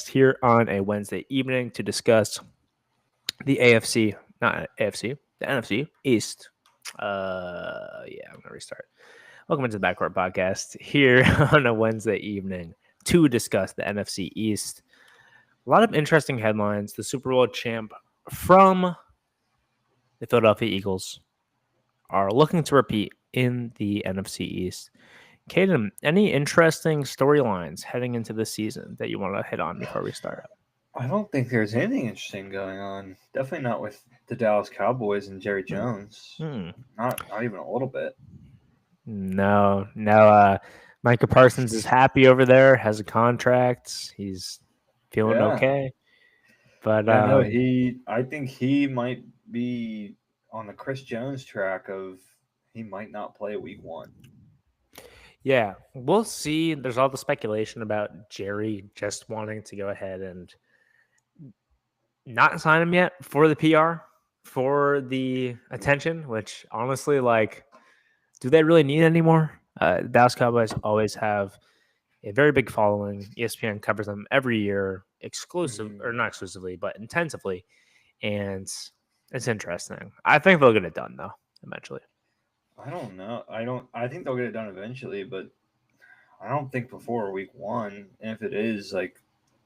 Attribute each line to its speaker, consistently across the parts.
Speaker 1: podcast here on a Wednesday evening to discuss the AFC, not AFC, the NFC East. I'm gonna restart. Welcome into the Backcourt Podcast here on a Wednesday evening to discuss the NFC East. A lot of interesting headlines. The Super Bowl champ from the Philadelphia Eagles are looking to repeat in the NFC East. Caden, any interesting storylines heading into the season that you want to hit on before we start up?
Speaker 2: I don't think there's anything interesting going on. Definitely not with the Dallas Cowboys and Jerry Jones. Not even a little bit.
Speaker 1: No. Micah Parsons is happy over there, has a contract. He's feeling okay. But
Speaker 2: I think he might be on the Chris Jones track of he might not play week 1.
Speaker 1: Yeah, we'll see. There's all the speculation about Jerry just wanting to go ahead and not sign him yet for the PR, for the attention, which honestly, do they really need anymore? The Dallas Cowboys always have a very big following. ESPN covers them every year, or not exclusively, but intensively. And it's interesting. I think they'll get it done, though, eventually.
Speaker 2: I don't know. I think they'll get it done eventually, but I don't think before week 1. And if it is,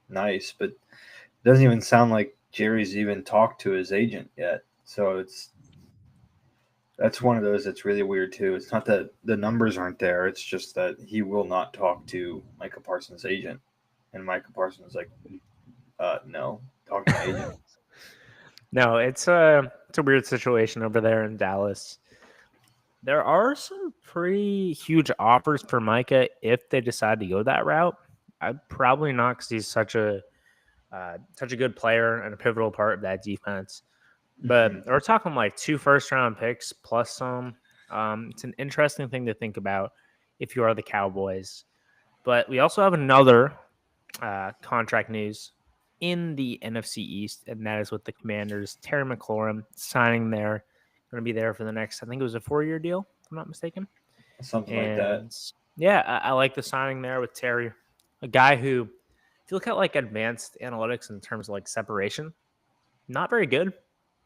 Speaker 2: nice, but it doesn't even sound like Jerry's even talked to his agent yet. So that's one of those that's really weird too. It's not that the numbers aren't there. It's just that he will not talk to Micah Parsons' agent. And Micah Parsons is like, no, talk to my agent.
Speaker 1: No, it's a weird situation over there in Dallas. There are some pretty huge offers for Micah if they decide to go that route. I'd probably not, because he's such a good player and a pivotal part of that defense. But we're talking like 2 first-round picks plus some. It's an interesting thing to think about if you are the Cowboys. But we also have another contract news in the NFC East, and that is with the Commanders. Terry McLaurin signing there. Going to be there for the next, I think it was a 4-year deal, if I'm not mistaken.
Speaker 2: Something like that.
Speaker 1: Yeah, I like the signing there with Terry. A guy who, if you look at like advanced analytics in terms of like separation, not very good,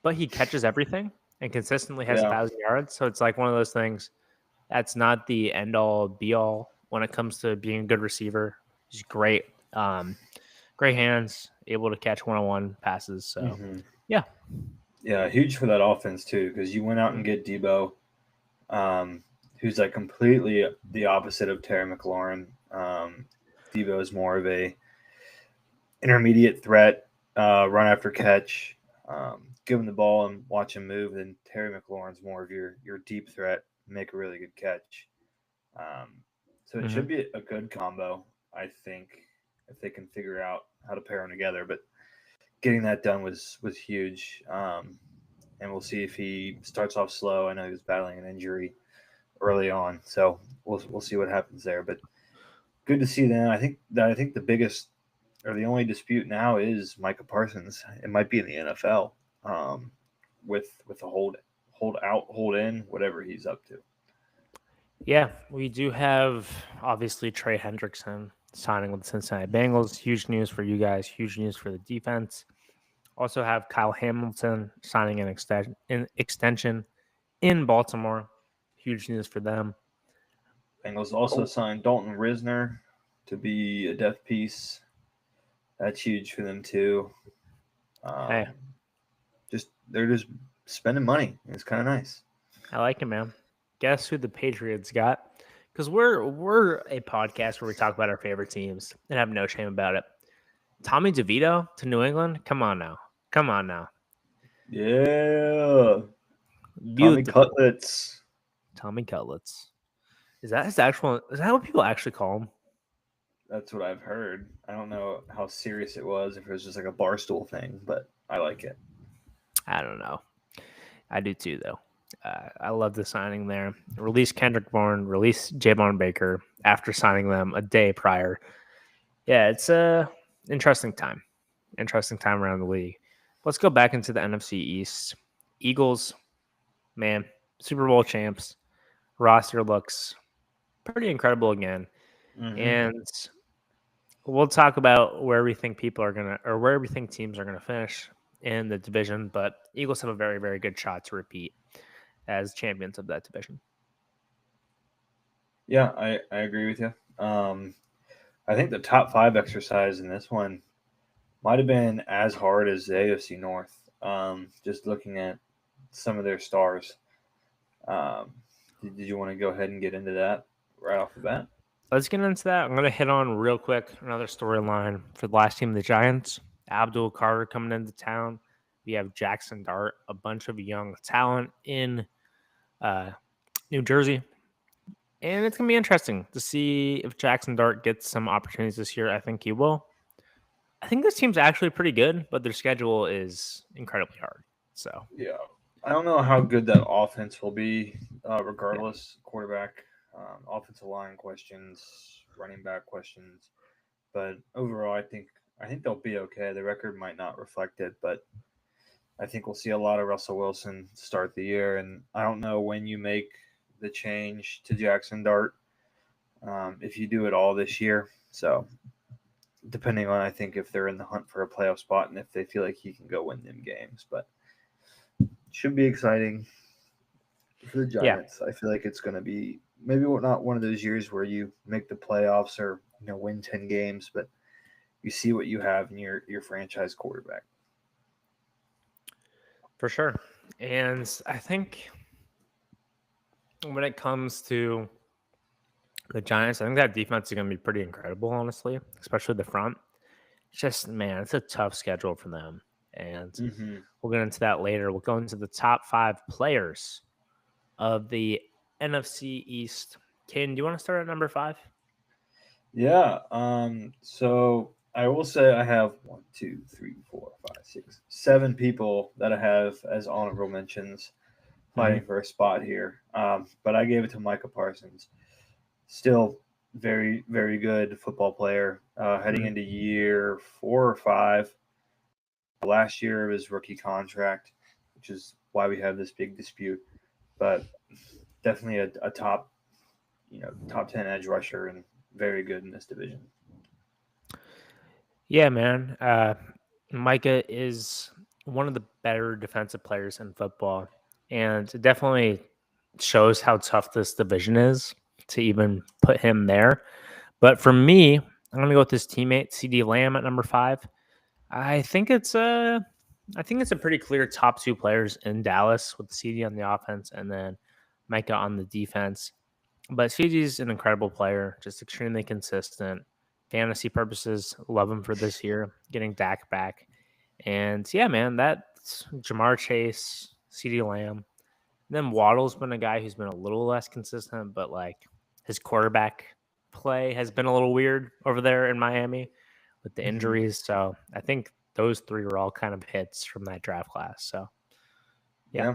Speaker 1: but he catches everything and consistently has 1,000 yards. So it's like one of those things that's not the end all be all when it comes to being a good receiver. He's great. Great hands, able to catch one-on-one passes. So, yeah.
Speaker 2: Yeah, huge for that offense, too, because you went out and get Debo, who's like completely the opposite of Terry McLaurin. Debo is more of a intermediate threat, run after catch, give him the ball and watch him move. And Terry McLaurin's more of your deep threat, make a really good catch. So it should be a good combo, I think, if they can figure out how to pair them together. But getting that done was huge. And we'll see if he starts off slow. I know he was battling an injury early on, so we'll see what happens there. But good to see them. I think the biggest or the only dispute now is Micah Parsons. It might be in the NFL with the hold out, hold in, whatever he's up to.
Speaker 1: Yeah, we do have obviously Trey Hendrickson signing with the Cincinnati Bengals. Huge news for you guys. Huge news for the defense. Also have Kyle Hamilton signing an extension in Baltimore. Huge news for them.
Speaker 2: Bengals also signed Dalton Risner to be a depth piece. That's huge for them too. They're just spending money. It's kind of nice.
Speaker 1: I like it, man. Guess who the Patriots got? Because we're a podcast where we talk about our favorite teams and have no shame about it. Tommy DeVito to New England? Come on now.
Speaker 2: Yeah.
Speaker 1: Beautiful.
Speaker 2: Tommy
Speaker 1: Cutlets. Is that his actual? Is that what people actually call him?
Speaker 2: That's what I've heard. I don't know how serious it was, if it was just like a barstool thing, but I like it.
Speaker 1: I don't know. I do too, though. I love the signing there. Release Kendrick Bourne, release Javon Baker after signing them a day prior. Yeah, it's a interesting time. Interesting time around the league. Let's go back into the NFC East. Eagles, man, Super Bowl champs. Roster looks pretty incredible again. And we'll talk about where we think people are gonna, or where we think teams are gonna finish in the division. But Eagles have a very, very good shot to repeat as champions of that division.
Speaker 2: Yeah, I agree with you. I think the top 5 exercise in this one might have been as hard as the AFC North. Just looking at some of their stars. Um, did you want to go ahead and get into that right off the bat?
Speaker 1: Let's get into that. I'm going to hit on real quick another storyline for the last team, the Giants. Abdul Carter coming into town. We have Jackson Dart, a bunch of young talent in New Jersey. And it's going to be interesting to see if Jackson Dart gets some opportunities this year. I think he will. I think this team's actually pretty good, but their schedule is incredibly hard. So,
Speaker 2: Yeah. I don't know how good that offense will be,
Speaker 1: yeah.
Speaker 2: regardless. Quarterback, offensive line questions, running back questions, but overall, I think they'll be okay. The record might not reflect it, but I think we'll see a lot of Russell Wilson start the year. And I don't know when you make the change to Jackson Dart, if you do it all this year. So depending on, I think, if they're in the hunt for a playoff spot and if they feel like he can go win them games, but should be exciting for the
Speaker 1: Yeah.
Speaker 2: Giants. I feel like it's going to be maybe not one of those years where you make the playoffs or win 10 games, but you see what you have in your franchise quarterback.
Speaker 1: For sure. And I think when it comes to the Giants, I think that defense is going to be pretty incredible, honestly, especially the front. It's just, man, it's a tough schedule for them. And
Speaker 2: Mm-hmm.
Speaker 1: we'll get into that later. We'll go into the top 5 players of the NFC East. Caden, do you want to start at number 5?
Speaker 2: Yeah. So I will say I have 1, 2, 3, 4, 5, 6, 7 people that I have as honorable mentions fighting for a spot here. But I gave it to Micah Parsons. Still very, very good football player. Heading into year 4 or 5, last year of his rookie contract, which is why we have this big dispute. But definitely a top, top 10 edge rusher and very good in this division.
Speaker 1: Yeah, man. Micah is one of the better defensive players in football. And it definitely shows how tough this division is to even put him there. But for me, I'm going to go with his teammate, CD Lamb, at number 5. I think it's a pretty clear top 2 players in Dallas with CD on the offense and then Micah on the defense. But CD's an incredible player, just extremely consistent. Fantasy purposes, love him for this year, getting Dak back. And yeah, man, that's Jamar Chase, CD Lamb. And then Waddle's been a guy who's been a little less consistent, but like his quarterback play has been a little weird over there in Miami with the injuries. So I think those 3 were all kind of hits from that draft class. So yeah.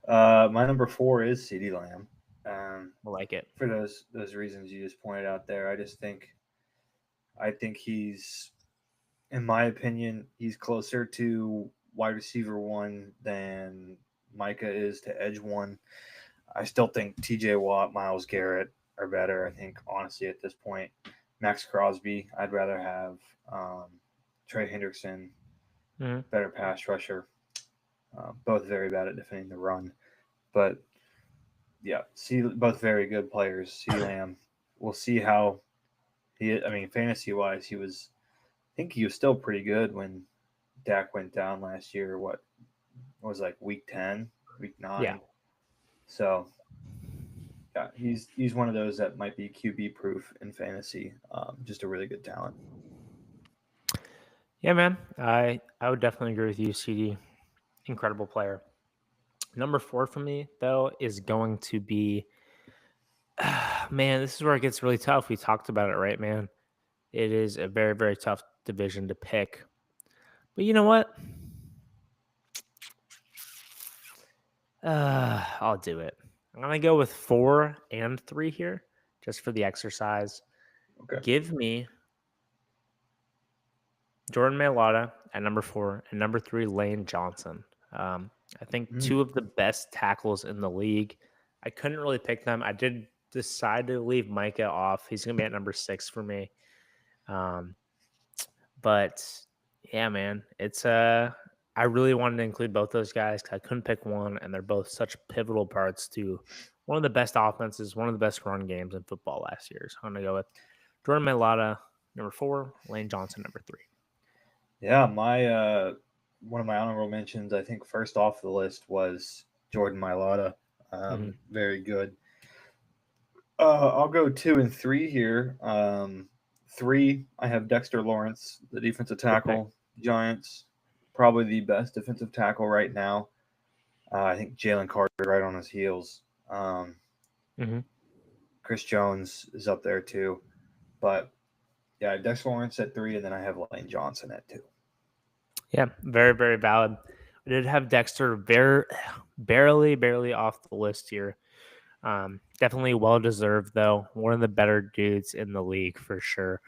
Speaker 2: My number 4 is CeeDee Lamb.
Speaker 1: I like it.
Speaker 2: For those reasons you just pointed out there. I think he's, in my opinion, he's closer to wide receiver 1 than Micah is to edge 1. I still think TJ Watt, Myles Garrett are better. I think, honestly, at this point, Max Crosby, I'd rather have Trey Hendrickson, better pass rusher. Both very bad at defending the run. But, yeah, both very good players. C. Lamb, we'll see how fantasy-wise, I think he was still pretty good when Dak went down last year. What was like week 10, week 9?
Speaker 1: Yeah.
Speaker 2: So, yeah, he's one of those that might be QB proof in fantasy. Just a really good talent.
Speaker 1: Yeah, man. I would definitely agree with you, CD. Incredible player. Number 4 for me, though, is going to be man, this is where it gets really tough. We talked about it, right, man? It is a very, very tough division to pick. But you know what? I'll do it. I'm going to go with 4 and 3 here, just for the exercise.
Speaker 2: Okay.
Speaker 1: Give me Jordan Mailata at number 4 and number 3, Lane Johnson. I think 2 of the best tackles in the league. I couldn't really pick them. I did decide to leave Micah off. He's going to be at number 6 for me. Um, but yeah, man, it's I really wanted to include both those guys because I couldn't pick one, and they're both such pivotal parts to one of the best offenses, one of the best run games in football last year. So I'm gonna go with Jordan Mailata, number 4, Lane Johnson, number 3.
Speaker 2: Yeah, my one of my honorable mentions, I think first off the list was Jordan Mailata. Very good. I'll go 2 and 3 here. 3, I have Dexter Lawrence, the defensive tackle, Giants, probably the best defensive tackle right now. I think Jalen Carter right on his heels. Chris Jones is up there too, but yeah, Dexter Lawrence at 3, and then I have Lane Johnson at 2.
Speaker 1: Yeah, very, very valid. We did have Dexter barely off the list here. Definitely well deserved though. One of the better dudes in the league for sure.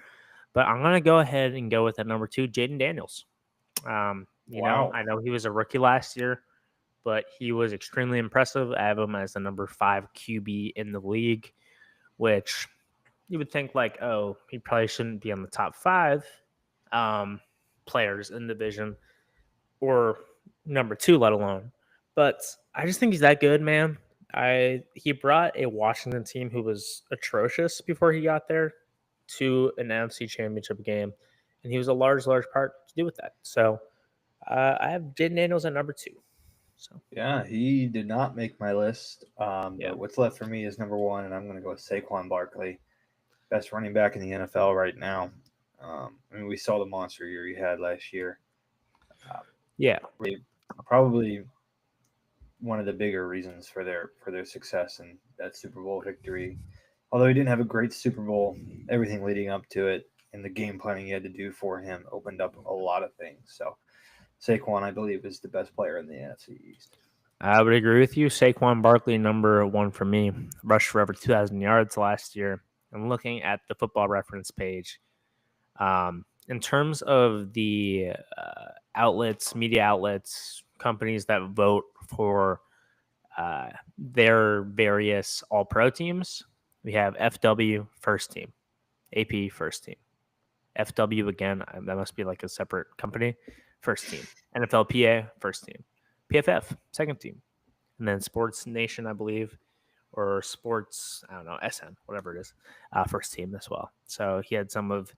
Speaker 1: But I'm gonna go ahead and go with at number 2, Jaden Daniels. You know, I know he was a rookie last year, but he was extremely impressive. I have him as the number 5 QB in the league, which you would think like, oh, he probably shouldn't be on the top 5 players in the division or number 2, let alone. But I just think he's that good, man. He brought a Washington team who was atrocious before he got there to an NFC Championship game, and he was a large part to do with that. So I have Jaden Daniels at number 2. So
Speaker 2: yeah, he did not make my list. But what's left for me is number 1, and I'm going to go with Saquon Barkley, best running back in the NFL right now. I mean, we saw the monster year he had last year. Probably one of the bigger reasons for their success and that Super Bowl victory. Although he didn't have a great Super Bowl, everything leading up to it and the game planning he had to do for him opened up a lot of things. So Saquon, I believe, is the best player in the NFC East.
Speaker 1: I would agree with you. Saquon Barkley, number 1 for me. Rushed for over 2,000 yards last year. I'm looking at the Football Reference page. In terms of the outlets, media outlets, companies that vote for their various All-Pro teams, we have FW first team, AP first team, FW again, that must be like a separate company, first team, NFLPA first team, PFF second team, and then Sports Nation, I believe, or Sports, I don't know, SN, whatever it is, first team as well. So he had some of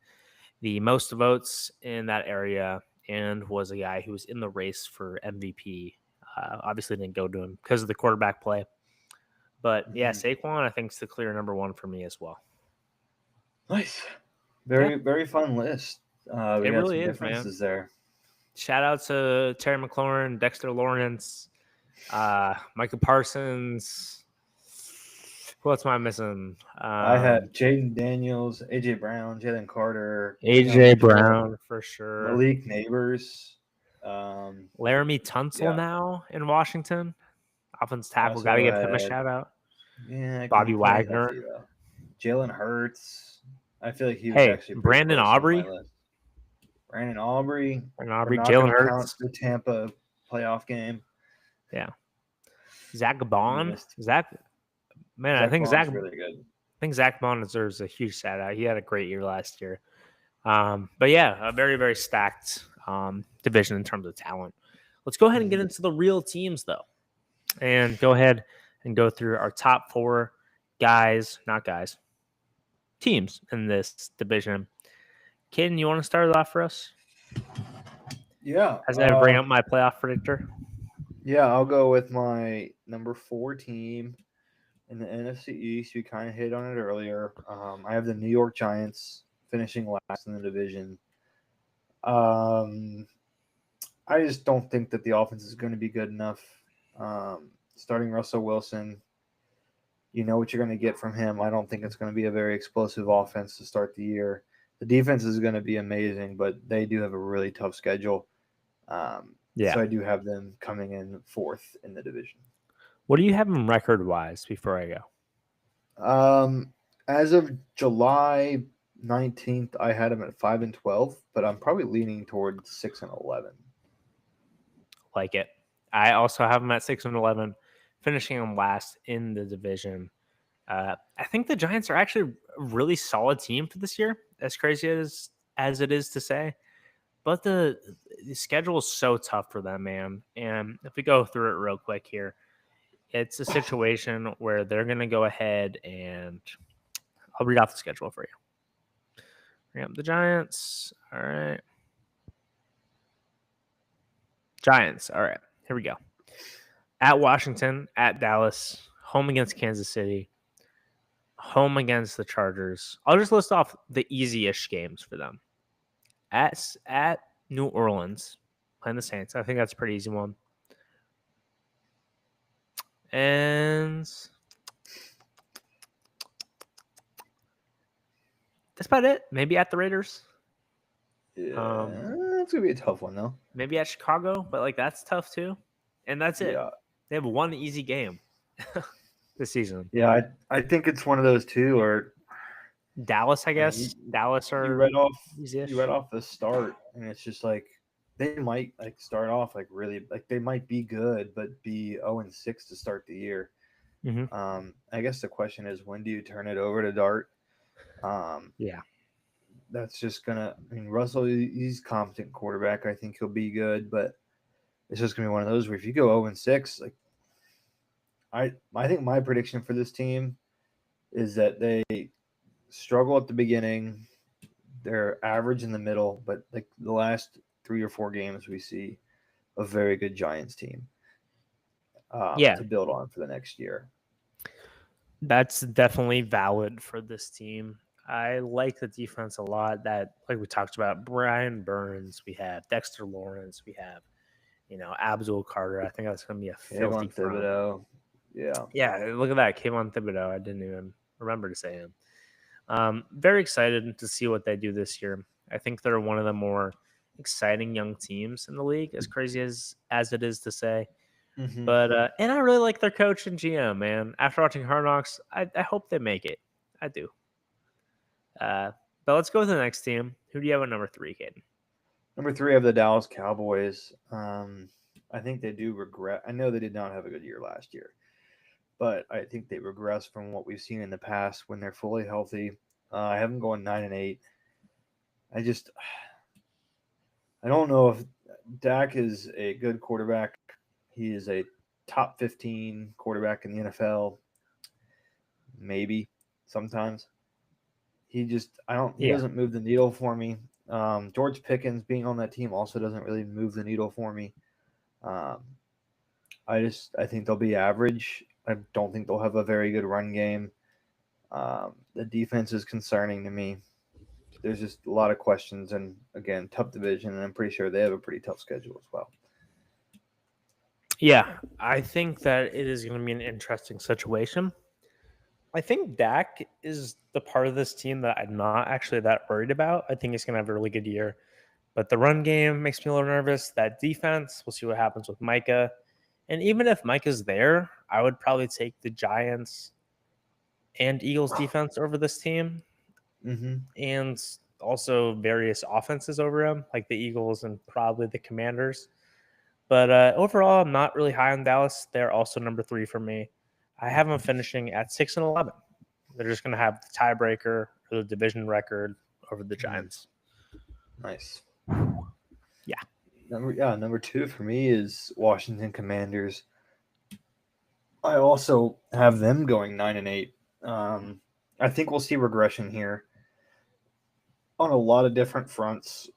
Speaker 1: the most votes in that area and was a guy who was in the race for MVP. Obviously didn't go to him because of the quarterback play. But yeah, Saquon, I think, is the clear number 1 for me as well.
Speaker 2: Nice. Very fun list. We
Speaker 1: it
Speaker 2: got
Speaker 1: really
Speaker 2: some
Speaker 1: is,
Speaker 2: differences
Speaker 1: man.
Speaker 2: there.
Speaker 1: Shout out to Terry McLaurin, Dexter Lawrence, Micah Parsons. Who else am I missing?
Speaker 2: I had Jaden Daniels, AJ Brown, Jalen Carter,
Speaker 1: AJ Brown for sure.
Speaker 2: Malik Neighbors,
Speaker 1: Laramie Tunsil now in Washington. Offense tackle, got to give him a shout out.
Speaker 2: Yeah,
Speaker 1: Bobby Wagner,
Speaker 2: Jalen Hurts. I feel like he was actually
Speaker 1: Brandon Aubrey.
Speaker 2: Brandon Aubrey,
Speaker 1: Jalen Hurts,
Speaker 2: the Tampa playoff game.
Speaker 1: Yeah, Zach Bond. I think
Speaker 2: Bond's really good.
Speaker 1: I think Zach Bond deserves a huge shout out. He had a great year last year. But yeah, a very, very stacked division in terms of talent. Let's go ahead and get into the real teams, though, and go ahead and go through our top 4 teams in this division. Caden, you want to start it off for us?
Speaker 2: Yeah.
Speaker 1: As I bring up my playoff predictor.
Speaker 2: Yeah, I'll go with my number 4 team in the NFC East. We kind of hit on it earlier. I have the New York Giants finishing last in the division. I just don't think that the offense is going to be good enough. Starting Russell Wilson, you know what you're going to get from him. I don't think it's going to be a very explosive offense to start the year. The defense is going to be amazing, but they do have a really tough schedule. So I do have them coming in 4th in the division.
Speaker 1: What do you have them record-wise before I
Speaker 2: go? As of July 19th, I had them at 5-12, but I'm probably leaning towards 6-11.
Speaker 1: Like it. I also have them at 6-11, finishing them last in the division. I think the Giants are actually a really solid team for this year. As crazy as as it is to say. But the schedule is so tough for them, man. And if we go through it real quick here, it's a situation where they're going to go ahead and I'll read off the schedule for you. Bring up the Giants. All right. Giants. All right. Here we go. At Washington, at Dallas, home against Kansas City, home against the Chargers. I'll just list off the easy-ish games for them. At New Orleans, playing the Saints. I think that's a pretty easy one. And that's about it. Maybe at the Raiders.
Speaker 2: Yeah, it's gonna be a tough one though.
Speaker 1: Maybe at Chicago, but like that's tough too. And that's it.
Speaker 2: Yeah.
Speaker 1: They have one easy game this season.
Speaker 2: Yeah, I think it's one of those two, or
Speaker 1: Dallas, I guess. Dallas
Speaker 2: you
Speaker 1: are
Speaker 2: read
Speaker 1: easy-ish.
Speaker 2: off the start, and it's just like they might like start off like really like they might be good, but be 0-6 to start the year.
Speaker 1: Mm-hmm.
Speaker 2: I guess the question is, when do you turn it over to Dart?
Speaker 1: Yeah.
Speaker 2: That's just gonna. I mean, Russell, he's a competent quarterback. I think he'll be good, but it's just gonna be one of those where if you go 0-6, like I think my prediction for this team is that they struggle at the beginning. They're average in the middle, but like the last 3 or 4 games, we see a very good Giants team. To build on for the next year.
Speaker 1: That's definitely valid for this team. I like the defense a lot. That, like we talked about, Brian Burns, we have Dexter Lawrence, we have, Abdul Carter. I think that's going to be a filthy front.
Speaker 2: Thibodeau. Yeah.
Speaker 1: Yeah, look at that. Kayvon Thibodeau. I didn't even remember to say him. Very excited to see what they do this year. I think they're one of the more exciting young teams in the league, as crazy as it is to say.
Speaker 2: Mm-hmm.
Speaker 1: But and I really like their coach and GM, man. After watching Hard Knocks, I hope they make it. I do. But let's go to the next team. Who do you have at number 3, Caden?
Speaker 2: Number 3, I have the Dallas Cowboys. I think they do regret. I know they did not have a good year last year, but I think they regress from what we've seen in the past when they're fully healthy. I have them going 9-8. I don't know if Dak is a good quarterback. He is a top 15 quarterback in the NFL. Maybe sometimes. He doesn't move the needle for me. George Pickens being on that team also doesn't really move the needle for me. I think they'll be average. I don't think they'll have a very good run game. The defense is concerning to me. There's just a lot of questions, and again, tough division, and I'm pretty sure they have a pretty tough schedule as well.
Speaker 1: Yeah, I think that it is going to be an interesting situation. I think Dak is the part of this team that I'm not actually that worried about. I think he's going to have a really good year. But the run game makes me a little nervous. That defense, we'll see what happens with Micah. And even if Micah's there, I would probably take the Giants and Eagles defense over this team.
Speaker 2: Mm-hmm.
Speaker 1: And also various offenses over him, like the Eagles and probably the Commanders. But overall, I'm not really high on Dallas. They're also number 3 for me. I have them finishing at 6-11. They're just going to have the tiebreaker or the division record over the Giants.
Speaker 2: Nice.
Speaker 1: Yeah.
Speaker 2: Number 2 for me is Washington Commanders. I also have them going 9-8. I think we'll see regression here on a lot of different fronts.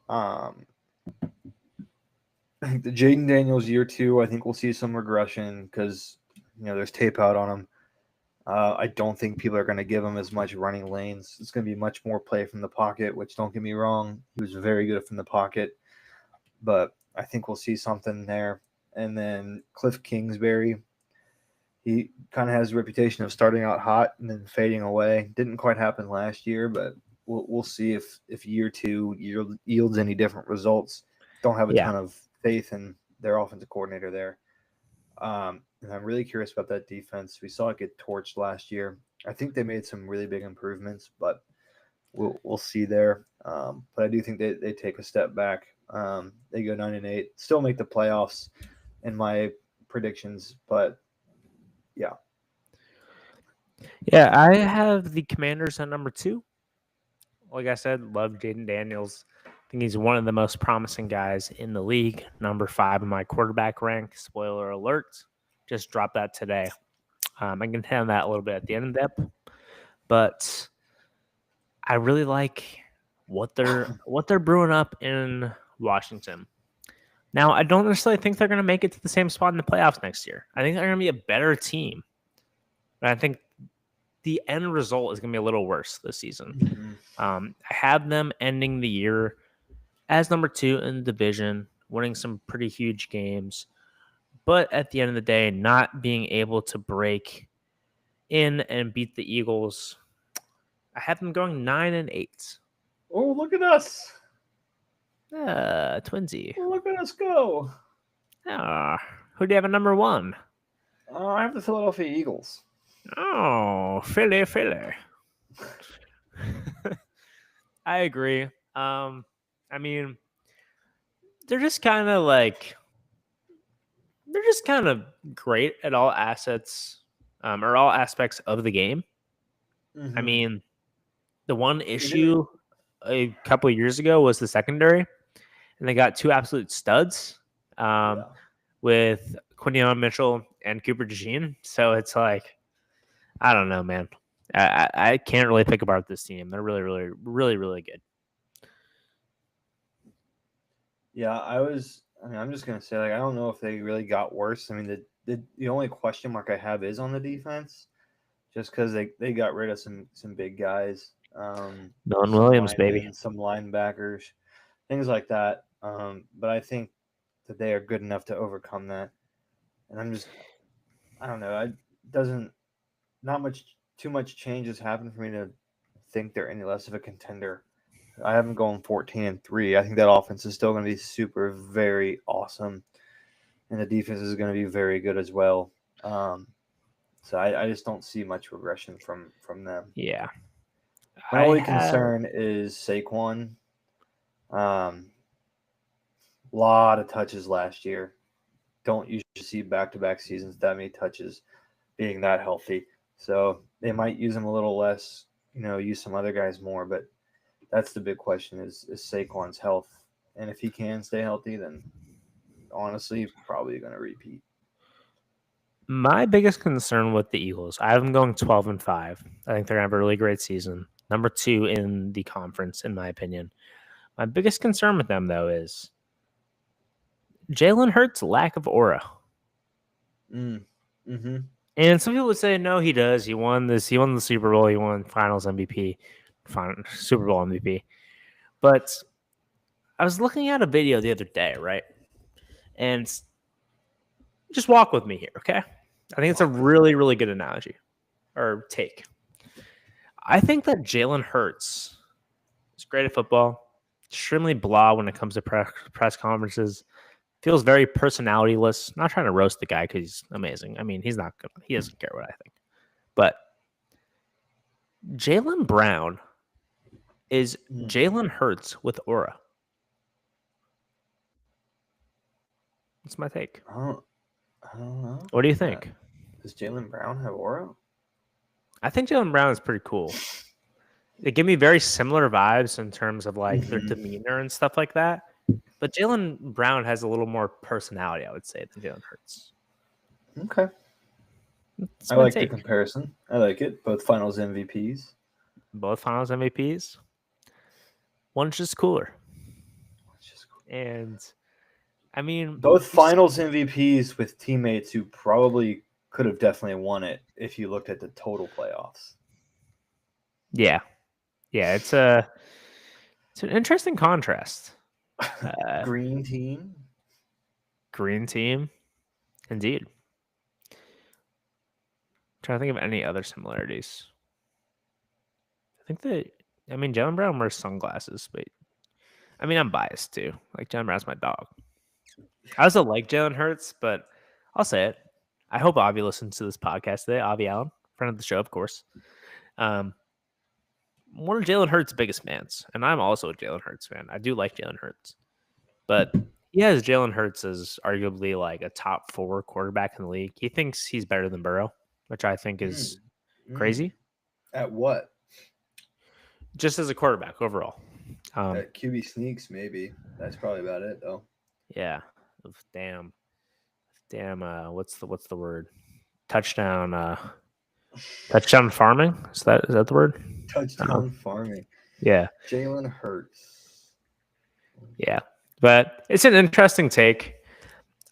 Speaker 2: The Jaden Daniels year 2, I think we'll see some regression because there's tape out on him. I don't think people are going to give him as much running lanes. It's going to be much more play from the pocket, which, don't get me wrong, he was very good from the pocket. But I think we'll see something there. And then Cliff Kingsbury, he kind of has a reputation of starting out hot and then fading away. Didn't quite happen last year, but we'll see if year 2 yields any different results. Don't have a ton of faith in their offensive coordinator there. And I'm really curious about that defense. We saw it get torched last year. I think they made some really big improvements, but we'll see there. But I do think they take a step back. They go 9-8, still make the playoffs in my predictions, but yeah.
Speaker 1: Yeah, I have the Commanders at number 2. Like I said, love Jaden Daniels. think he's one of the most promising guys in the league. Number 5 in my quarterback rank. Spoiler alert. Just dropped that today. I can hit on that a little bit at the end of the ep. But I really like what they're brewing up in Washington. Now, I don't necessarily think they're going to make it to the same spot in the playoffs next year. I think they're going to be a better team. But I think the end result is going to be a little worse this season. I have them ending the year as number 2 in the division, winning some pretty huge games. But at the end of the day, not being able to break in and beat the Eagles. I have them going 9-8.
Speaker 2: Oh, look at us.
Speaker 1: Twinsy.
Speaker 2: Look at us go.
Speaker 1: Who do you have at number 1?
Speaker 2: I have the Philadelphia Eagles.
Speaker 1: Oh, Philly. I agree. I mean, they're just kind of great at all assets, or all aspects of the game.
Speaker 2: Mm-hmm.
Speaker 1: I mean, the one issue a couple of years ago was the secondary, and they got 2 absolute studs with Quinyon Mitchell and Cooper DeJean. So it's like, I don't know, man. I can't really pick apart this team. They're really, really, really, really good.
Speaker 2: Yeah, I'm just gonna say, I don't know if they really got worse. I mean, the only question mark I have is on the defense, just because they got rid of some big guys.
Speaker 1: Nolan Williams, baby.
Speaker 2: Some linebackers, things like that. But I think that they are good enough to overcome that. And I don't know. Too much change has happened for me to think they're any less of a contender. I have them going 14-3. I think that offense is still going to be very awesome, and the defense is going to be very good as well. So I just don't see much regression from them.
Speaker 1: Yeah.
Speaker 2: My only concern is Saquon. Lot of touches last year. Don't usually see back-to-back seasons that many touches being that healthy. So they might use him a little less, use some other guys more. But that's the big question is Saquon's health. And if he can stay healthy, then honestly, probably going to repeat.
Speaker 1: My biggest concern with the Eagles, I have them going 12-5. I think they're going to have a really great season. Number 2 in the conference, in my opinion. My biggest concern with them, though, is Jalen Hurts' lack of aura.
Speaker 2: Mm-hmm.
Speaker 1: And some people would say, no, he does. He won the Super Bowl. He won Finals MVP, Super Bowl MVP. But I was looking at a video the other day, right? And just walk with me here, okay? I think it's a really, really good analogy or take. I think that Jalen Hurts is great at football, extremely blah when it comes to press conferences. Feels very personality-less. Not trying to roast the guy because he's amazing. I mean, he doesn't care what I think. But Jaylen Brown is Jalen Hurts with aura. That's my take.
Speaker 2: I don't know.
Speaker 1: What do you think?
Speaker 2: Does Jaylen Brown have aura?
Speaker 1: I think Jaylen Brown is pretty cool. They give me very similar vibes in terms of their demeanor and stuff like that. But Jaylen Brown has a little more personality, I would say, than Jalen Hurts.
Speaker 2: Okay. I like the comparison. I like it. Both finals MVPs.
Speaker 1: One's just cooler. And, I mean...
Speaker 2: both finals MVPs with teammates who probably could have definitely won it if you looked at the total playoffs.
Speaker 1: Yeah. Yeah, it's an interesting contrast.
Speaker 2: Green team,
Speaker 1: indeed. Trying to think of any other similarities. Jaylen Brown wears sunglasses, but I'm biased too. Jaylen Brown's my dog. I also like Jalen Hurts, but I'll say it. I hope Avi listens to this podcast today. Avi Allen, friend of the show, of course. One of Jalen Hurts' biggest fans, and I'm also a Jalen Hurts fan. I do like Jalen Hurts. But he has Jalen Hurts as arguably a top 4 quarterback in the league. He thinks he's better than Burrow, which I think is crazy.
Speaker 2: At what?
Speaker 1: Just as a quarterback overall.
Speaker 2: QB sneaks, maybe. That's probably about it, though.
Speaker 1: Yeah. Damn. What's the word? Touchdown. Touchdown farming. Is that the word?
Speaker 2: Touchdown farming.
Speaker 1: Yeah.
Speaker 2: Jalen Hurts.
Speaker 1: Yeah. But it's an interesting take.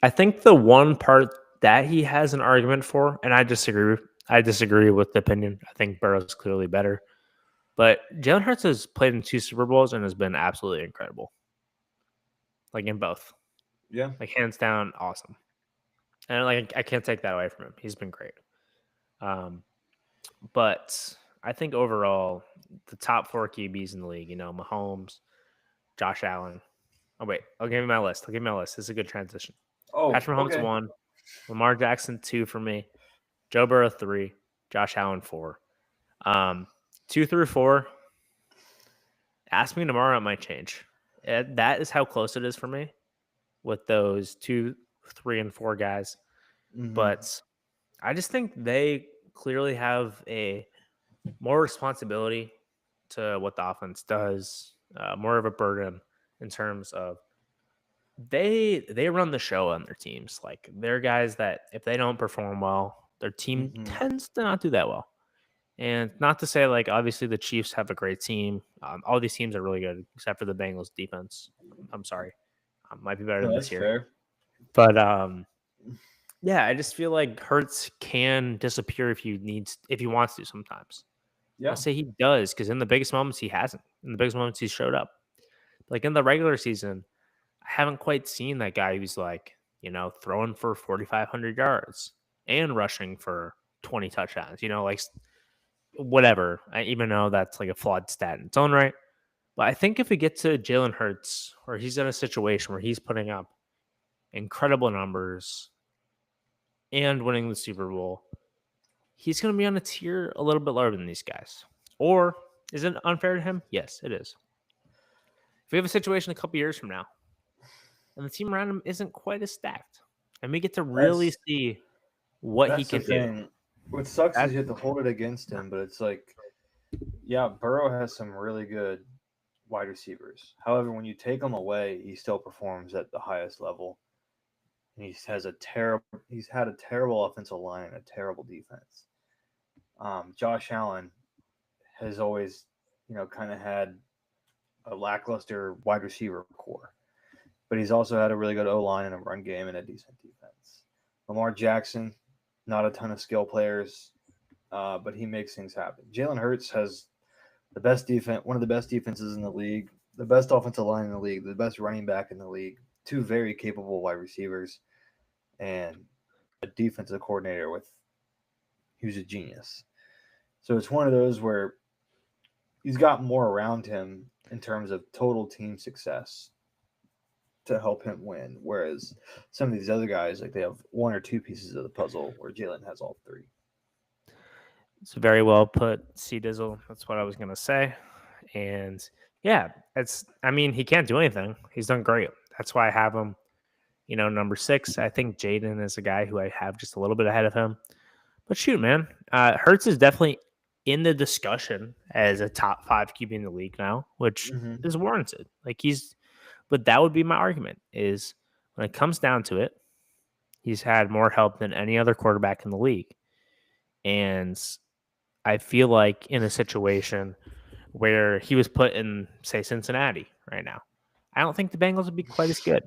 Speaker 1: I think the one part that he has an argument for, and I disagree with the opinion. I think Burrow's clearly better. But Jalen Hurts has played in 2 Super Bowls and has been absolutely incredible. Like in both.
Speaker 2: Yeah.
Speaker 1: Like hands down, awesome. And like I can't take that away from him. He's been great. But I think overall, the top 4 QBs in the league, Mahomes, Josh Allen. Oh wait, I'll give you my list. This is a good transition.
Speaker 2: Oh,
Speaker 1: Patrick Mahomes
Speaker 2: okay.
Speaker 1: 1, Lamar Jackson 2 for me, Joe Burrow 3, Josh Allen 4. 2 through 4. Ask me tomorrow, it might change. That is how close it is for me with those 2, 3, and 4 guys.
Speaker 2: Mm-hmm.
Speaker 1: But I just think they clearly have a more responsibility to what the offense does, more of a burden in terms of they run the show on their teams. Like they're guys that if they don't perform well, their team tends to not do that well. And not to say like obviously the Chiefs have a great team. All these teams are really good except for the Bengals defense. I'm sorry, might be better this year.
Speaker 2: Fair.
Speaker 1: But yeah, I just feel like Hurts can disappear if he wants to sometimes.
Speaker 2: Yeah.
Speaker 1: I'll say he does because in the biggest moments he hasn't. In the biggest moments he showed up. Like in the regular season, I haven't quite seen that guy who's like, throwing for 4,500 yards and rushing for 20 touchdowns. Like whatever. I even know that's like a flawed stat in its own right. But I think if we get to Jalen Hurts, or he's in a situation where he's putting up incredible numbers and winning the Super Bowl, he's going to be on a tier a little bit lower than these guys. Or is it unfair to him? Yes, it is. If we have a situation a couple years from now, and the team around him isn't quite as stacked, and we get to really see what he can do.
Speaker 2: What sucks is you have to hold it against him, but it's like, yeah, Burrow has some really good wide receivers. However, when you take him away, he still performs at the highest level. He's had a terrible offensive line and a terrible defense. Josh Allen has always, kind of had a lackluster wide receiver core, but he's also had a really good O-line and a run game and a decent defense. Lamar Jackson, not a ton of skill players, but he makes things happen. Jalen Hurts has the best defense, one of the best defenses in the league, the best offensive line in the league, the best running back in the league, 2 very capable wide receivers, and a defensive coordinator who's a genius. So it's one of those where he's got more around him in terms of total team success to help him win. Whereas some of these other guys, like they have 1 or 2 pieces of the puzzle where Jalen has all 3.
Speaker 1: It's very well put, C Dizzle. That's what I was going to say. And yeah, he can't do anything. He's done great. That's why I have him, number 6. I think Jaden is a guy who I have just a little bit ahead of him. But shoot, man, Hurts is definitely in the discussion as a top 5 QB in the league now, which is warranted. But that would be my argument is when it comes down to it, he's had more help than any other quarterback in the league. And I feel like in a situation where he was put in, say, Cincinnati right now, I don't think the Bengals would be quite as good.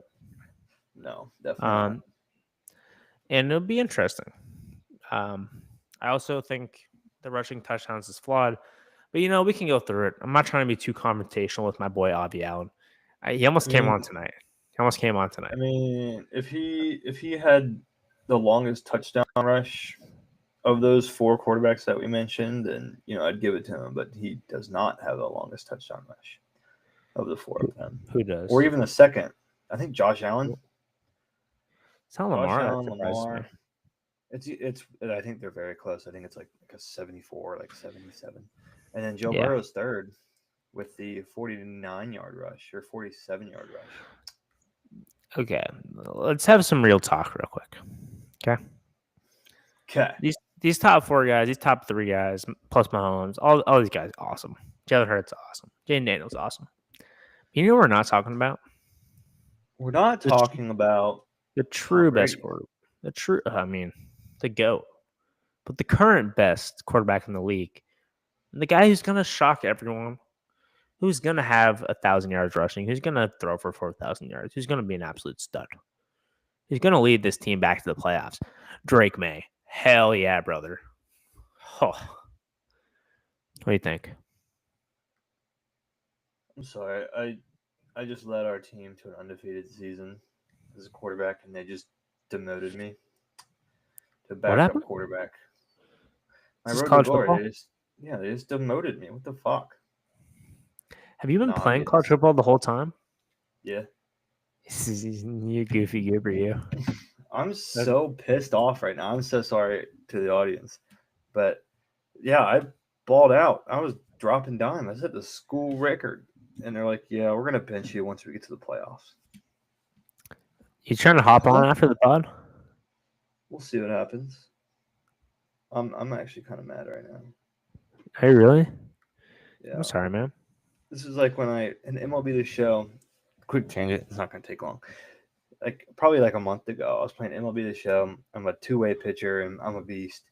Speaker 2: No, definitely not.
Speaker 1: And it'll be interesting. I also think the rushing touchdowns is flawed, but we can go through it. I'm not trying to be too confrontational with my boy Avi Allen. He almost came on tonight. I
Speaker 2: mean, if he had the longest touchdown rush of those 4 quarterbacks that we mentioned, then I'd give it to him. But he does not have the longest touchdown rush of the 4 of them.
Speaker 1: Who does?
Speaker 2: Or even the second. I think Josh Allen.
Speaker 1: It's not Lamar.
Speaker 2: It's. I think they're very close. I think it's like a 74, like 77, and then Joe Burrow's third with the 49-yard rush or 47-yard rush.
Speaker 1: Okay, let's have some real talk real quick.
Speaker 2: Okay.
Speaker 1: These top 4 guys, these top 3 guys, plus Mahomes, all these guys, awesome. Jalen Hurts, awesome. Jaden Daniels, awesome. You know what we're not talking about?
Speaker 2: We're not
Speaker 1: The
Speaker 2: talking about
Speaker 1: The true best
Speaker 2: Brady.
Speaker 1: quarterback. The GOAT. But the current best quarterback in the league. And the guy who's going to shock everyone. Who's going to have 1,000 yards rushing. Who's going to throw for 4,000 yards. Who's going to be an absolute stud. Who's going to lead this team back to the playoffs. Drake May. Hell yeah, brother. Oh. What do you think?
Speaker 2: I'm sorry. I just led our team to an undefeated season as a quarterback, and they just demoted me to backup
Speaker 1: happened?
Speaker 2: quarterback. My
Speaker 1: Is this
Speaker 2: road to
Speaker 1: college
Speaker 2: glory.
Speaker 1: football?
Speaker 2: They just demoted me. What the fuck?
Speaker 1: Have you been
Speaker 2: No, I'm
Speaker 1: playing
Speaker 2: getting
Speaker 1: college football the whole time?
Speaker 2: Yeah.
Speaker 1: You goofy goober, you.
Speaker 2: I'm so pissed off right now. I'm so sorry to the audience. But yeah, I balled out. I was dropping dime. I set the school record. And they're like, yeah, we're going to bench you once we get to the playoffs.
Speaker 1: You trying to hop on after the pod?
Speaker 2: We'll see what happens. I'm actually kind of mad right now.
Speaker 1: Are you really?
Speaker 2: Yeah.
Speaker 1: I'm sorry, man.
Speaker 2: This is like when in MLB The Show, quick tangent, it's not going to take long. Probably a month ago, I was playing MLB The Show. I'm a two-way pitcher, and I'm a beast.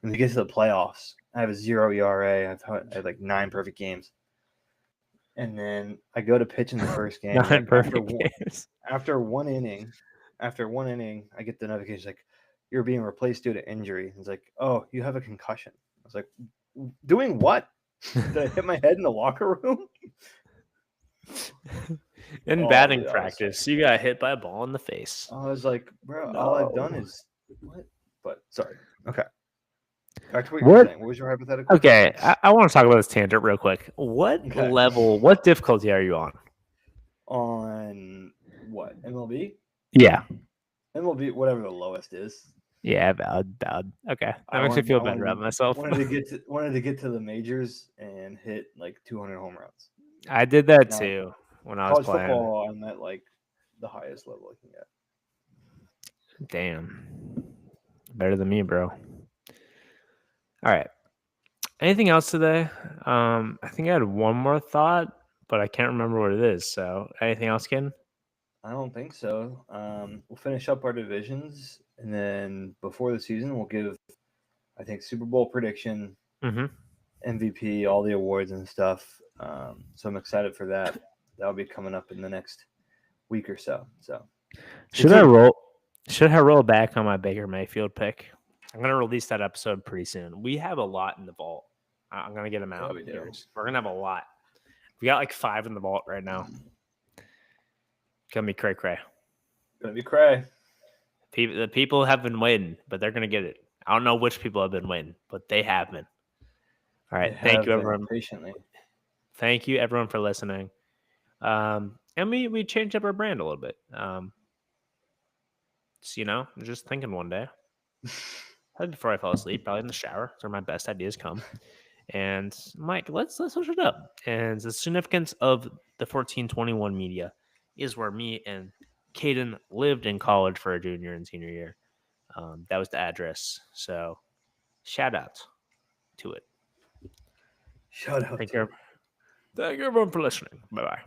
Speaker 2: And we get to the playoffs. I have a 0 ERA. I have 9 perfect games. And then I go to pitch in the first game.
Speaker 1: 9 perfect games.
Speaker 2: After one inning, I get the notification you're being replaced due to injury. It's like, oh, you have a concussion. I was like, doing what? Did I hit my head in the locker room?
Speaker 1: In batting practice, you got hit by a ball in the face.
Speaker 2: I was like, bro, all I've done is what? But sorry. Okay. Back to what you were saying. What was your hypothetical?
Speaker 1: Okay, I want to talk about this tangent real quick. What level, what difficulty are you on?
Speaker 2: On what? MLB?
Speaker 1: Yeah.
Speaker 2: MLB, whatever the lowest is.
Speaker 1: Yeah, bad. Okay, that makes me feel better about myself.
Speaker 2: Wanted to get to the majors and hit 200 home runs.
Speaker 1: I did that too when I was playing.
Speaker 2: Football, I'm at the highest level I can get.
Speaker 1: Damn, better than me, bro. All right. Anything else today? I think I had one more thought, but I can't remember what it is. So, anything else, Ken?
Speaker 2: I don't think so. We'll finish up our divisions, and then before the season, we'll give, I think, Super Bowl prediction, MVP, all the awards and stuff. So I'm excited for that. That'll be coming up in the next week or so. So,
Speaker 1: should I roll back on my Baker Mayfield pick? I'm gonna release that episode pretty soon. We have a lot in the vault. I'm gonna get them out.
Speaker 2: Yeah,
Speaker 1: We're gonna have a lot. We got 5 in the vault right now. Gonna be cray.
Speaker 2: Gonna be cray.
Speaker 1: The people have been waiting, but they're gonna get it. I don't know which people have been waiting, but they have been. All right, thank you everyone.
Speaker 2: Patiently. Thank
Speaker 1: you everyone for listening. And we changed up our brand a little bit. So, just thinking one day. Before I fall asleep, probably in the shower. That's where my best ideas come. And Mike, let's switch it up. And the significance of the 1421 media is where me and Caden lived in college for our junior and senior year. That was the address. So shout out to it.
Speaker 2: Shout out.
Speaker 1: Thank you everyone for listening. Bye-bye.